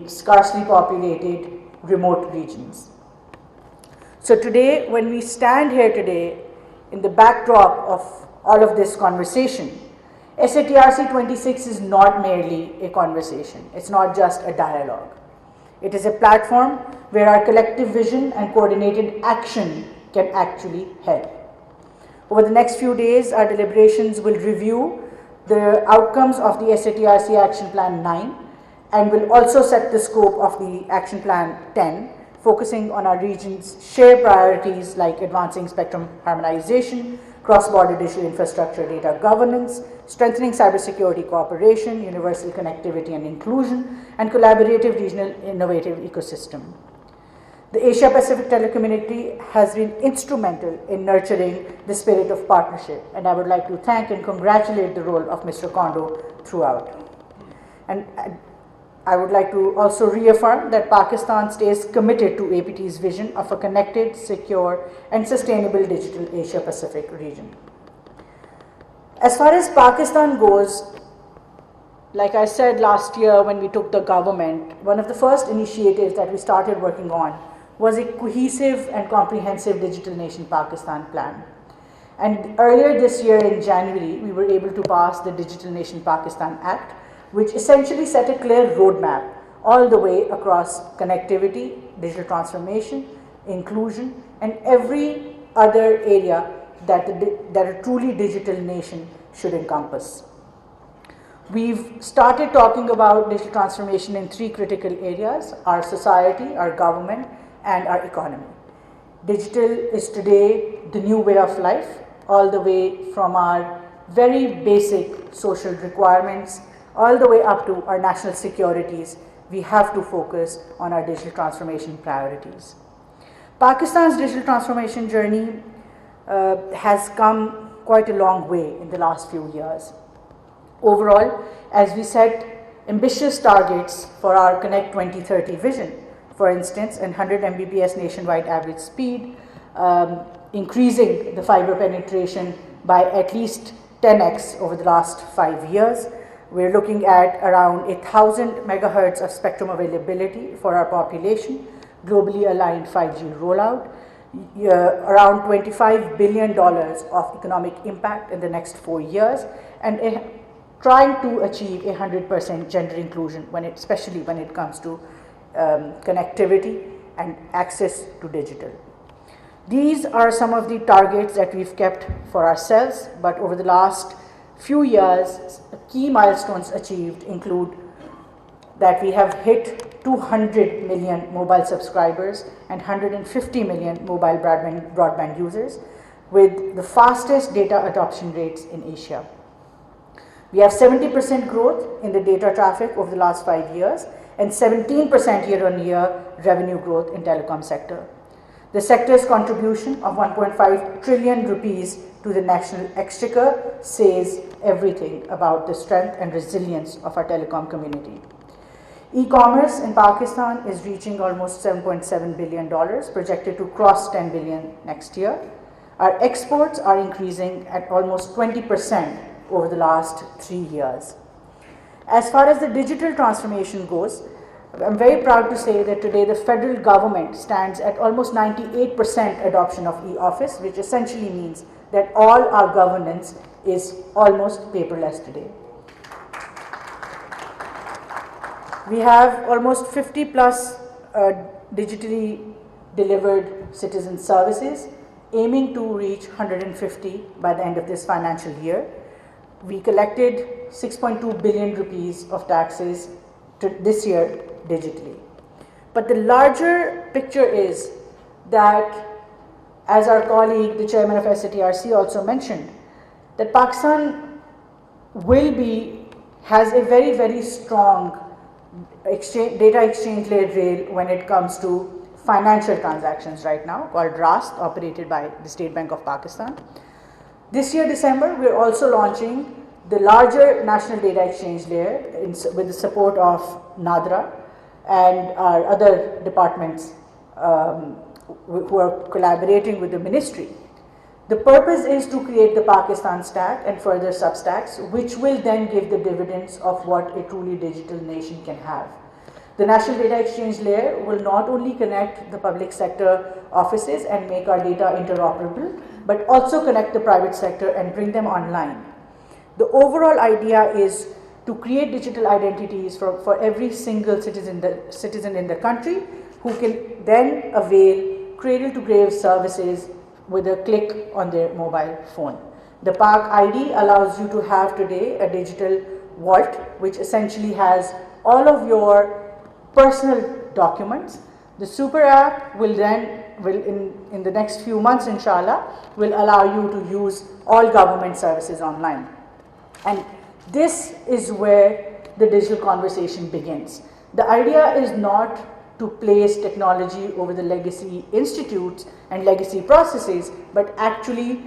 in scarcely populated remote regions. So today, when we stand here today, in the backdrop of all of this conversation, SATRC 26 is not merely a conversation. It's not just a dialogue. It is a platform where our collective vision and coordinated action can actually help. Over the next few days, our deliberations will review the outcomes of the SATRC Action Plan 9 and will also set the scope of the Action Plan 10, focusing on our region's shared priorities like advancing spectrum harmonization, cross-border digital infrastructure data governance, strengthening cybersecurity cooperation, universal connectivity and inclusion, and collaborative regional innovative ecosystem. The Asia-Pacific telecommunity has been instrumental in nurturing the spirit of partnership, and I would like to thank and congratulate the role of Mr. Kondo throughout. And I would like to also reaffirm that Pakistan stays committed to APT's vision of a connected, secure, and sustainable digital Asia-Pacific region. As far as Pakistan goes, like I said last year when we took the government, one of the first initiatives that we started working on was a cohesive and comprehensive Digital Nation Pakistan plan. And earlier this year in January, we were able to pass the Digital Nation Pakistan Act, which essentially set a clear roadmap all the way across connectivity, digital transformation, inclusion, and every other area that a truly digital nation should encompass. We've started talking about digital transformation in three critical areas: our society, our government, and our economy. Digital is today the new way of life, all the way from our very basic social requirements all the way up to our national securities. We have to focus on our digital transformation priorities. Pakistan's digital transformation journey has come quite a long way in the last few years. Overall, as we set ambitious targets for our Connect 2030 vision, for instance, 100 Mbps nationwide average speed, increasing the fiber penetration by at least 10x over the last 5 years. We're looking at around 1,000 megahertz of spectrum availability for our population, globally aligned 5G rollout, around $25 billion of economic impact in the next 4 years, and trying to achieve 100% gender inclusion, especially when it comes to connectivity and access to digital. These are some of the targets that we've kept for ourselves, but over the last few years, key milestones achieved include that we have hit 200 million mobile subscribers and 150 million mobile broadband users, with the fastest data adoption rates in Asia. We have 70% growth in the data traffic over the last 5 years and 17% year-on-year revenue growth in telecom sector. The sector's contribution of 1.5 trillion rupees to the national exchequer says everything about the strength and resilience of our telecom community. E-commerce in Pakistan is reaching almost $7.7 billion, projected to cross 10 billion next year. Our exports are increasing at almost 20% over the last 3 years. As far as the digital transformation goes, I'm very proud to say that today the federal government stands at almost 98% adoption of e-office, which essentially means that all our governance is almost paperless today. We have almost 50 plus digitally delivered citizen services, aiming to reach 150 by the end of this financial year. We collected 6.2 billion rupees of taxes this year digitally. But the larger picture is that, as our colleague, the chairman of SATRC also mentioned, that Pakistan has a very, very strong data exchange layer rail when it comes to financial transactions right now, called RAST, operated by the State Bank of Pakistan. This year, December, we're also launching the larger national data exchange layer with the support of NADRA and our other departments who are collaborating with the ministry. The purpose is to create the Pakistan stack and further substacks, which will then give the dividends of what a truly digital nation can have. The National Data Exchange layer will not only connect the public sector offices and make our data interoperable, but also connect the private sector and bring them online. The overall idea is to create digital identities for every single citizen in the country, who can then avail cradle-to-grave services with a click on their mobile phone. The Park ID allows you to have today a digital vault, which essentially has all of your personal documents. The Super app will then, in the next few months inshallah, will allow you to use all government services online. And this is where the digital conversation begins. The idea is not to place technology over the legacy institutes and legacy processes, but actually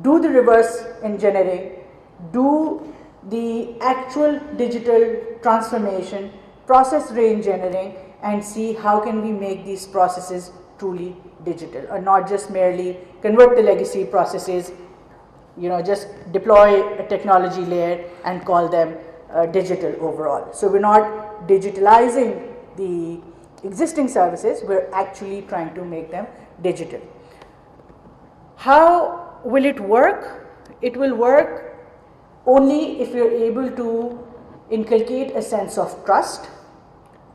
do the reverse engineering, do the actual digital transformation, process re-engineering, and see how can we make these processes truly digital, or not just merely convert the legacy processes, just deploy a technology layer and call them digital overall. So we're not digitalizing the existing services, we're actually trying to make them digital. How will it work? It will work only if you're able to inculcate a sense of trust.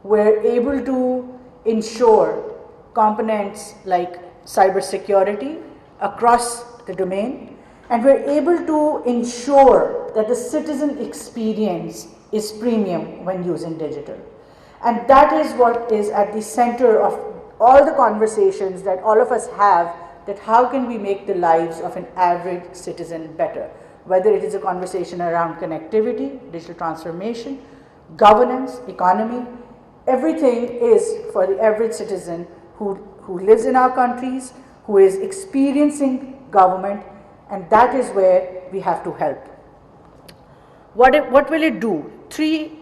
We're able to ensure components like cybersecurity across the domain, and we're able to ensure that the citizen experience is premium when using digital. And that is what is at the center of all the conversations that all of us have, that how can we make the lives of an average citizen better, whether it is a conversation around connectivity, digital transformation, governance, economy. Everything is for the average citizen who lives in our countries, who is experiencing government, and that is where we have to help. What will it do? 3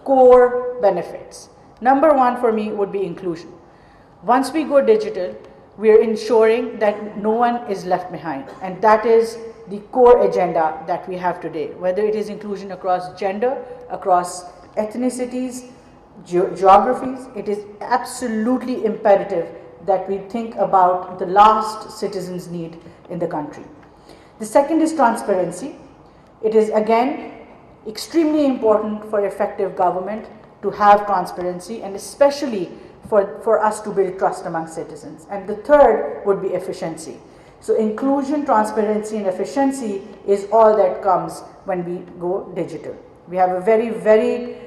core benefits. Number 1 for me would be inclusion. Once we go digital, we are ensuring that no one is left behind, and that is the core agenda that we have today, whether it is inclusion across gender, across ethnicities, geographies. It is absolutely imperative that we think about the last citizen's need in the country. The second is transparency. It is again extremely important for effective government to have transparency, and especially for us to build trust among citizens. And the third would be efficiency. So inclusion, transparency, and efficiency is all that comes when we go digital. We have a very, very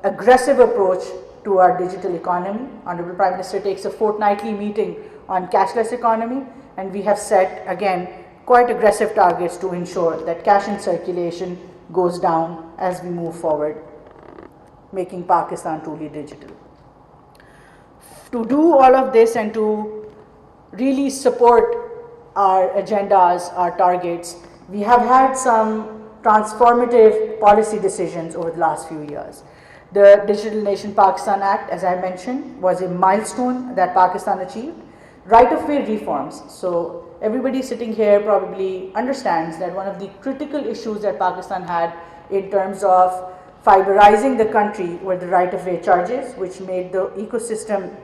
aggressive approach to our digital economy. Honorable Prime Minister takes a fortnightly meeting on cashless economy, and we have set again quite aggressive targets to ensure that cash in circulation goes down as we move forward, making Pakistan truly digital. To do all of this and to really support our agendas, our targets, we have had some transformative policy decisions over the last few years. The Digital Nation Pakistan Act, as I mentioned, was a milestone that Pakistan achieved. Right-of-way reforms. So everybody sitting here probably understands that one of the critical issues that Pakistan had in terms of fiberizing the country were the right-of-way charges, which made the ecosystem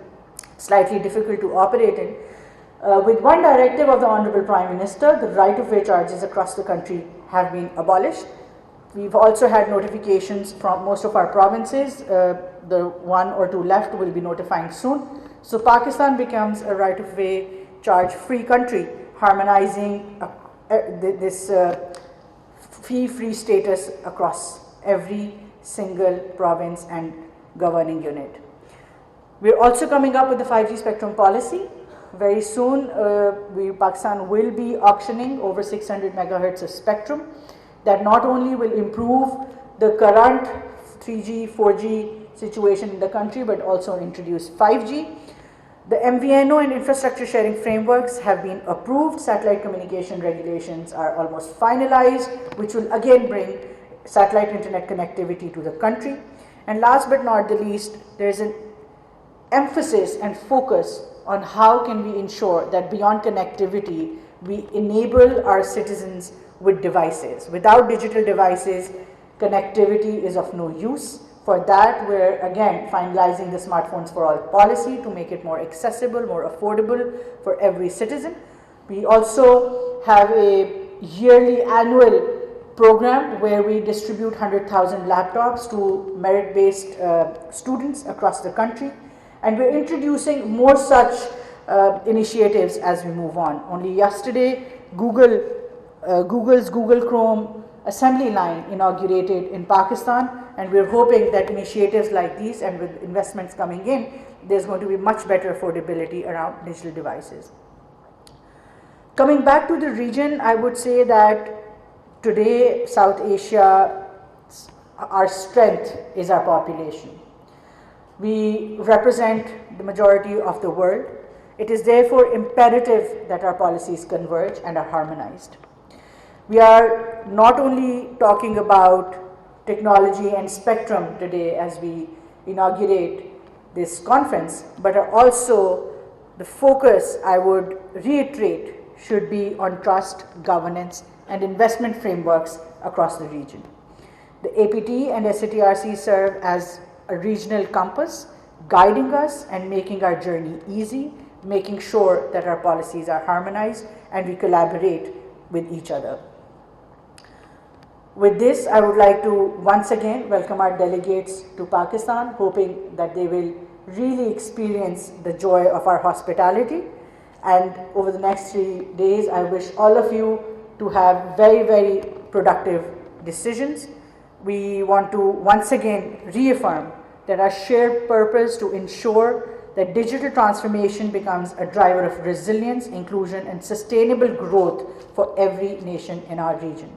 slightly difficult to operate in. With one directive of the Honorable Prime Minister, the right-of-way charges across the country have been abolished. We've also had notifications from most of our provinces. The 1 or 2 left will be notifying soon. So Pakistan becomes a right-of-way charge-free country, harmonizing this fee-free status across every single province and governing unit. We're also coming up with the 5G spectrum policy. Very soon, Pakistan will be auctioning over 600 megahertz of spectrum that not only will improve the current 3G, 4G situation in the country, but also introduce 5G. The MVNO and infrastructure sharing frameworks have been approved. Satellite communication regulations are almost finalized, which will again bring satellite internet connectivity to the country. And last but not the least, there is an emphasis and focus on how can we ensure that beyond connectivity, we enable our citizens with devices. Without digital devices, connectivity is of no use For that, we're again finalizing the Smartphones for All policy to make it more accessible, more affordable for every citizen. We also have a yearly annual program where we distribute 100,000 laptops to merit-based students across the country, and we're introducing more such initiatives as we move on. Only yesterday, Google's Google Chrome assembly line inaugurated in Pakistan, and we're hoping that initiatives like these and with investments coming in, there's going to be much better affordability around digital devices. Coming back to the region, I would say that today, South Asia, our strength is our population. We represent the majority of the world. It is therefore imperative that our policies converge and are harmonized. We are not only talking about technology and spectrum today as we inaugurate this conference, but are also the focus, I would reiterate, should be on trust, governance, and investment frameworks across the region. The APT and SATRC serve as a regional compass, guiding us and making our journey easy, making sure that our policies are harmonized and we collaborate with each other. With this, I would like to once again welcome our delegates to Pakistan, hoping that they will really experience the joy of our hospitality. And over the next 3 days, I wish all of you to have very, very productive decisions. We want to once again reaffirm that our shared purpose to ensure that digital transformation becomes a driver of resilience, inclusion, and sustainable growth for every nation in our region.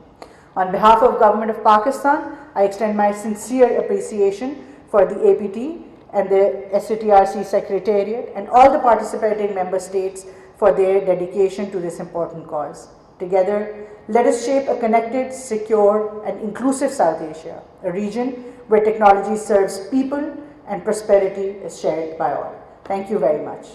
On behalf of Government of Pakistan, I extend my sincere appreciation for the APT and the SATRC Secretariat and all the participating member states for their dedication to this important cause. Together, let us shape a connected, secure, and inclusive South Asia, a region where technology serves people and prosperity is shared by all. Thank you very much.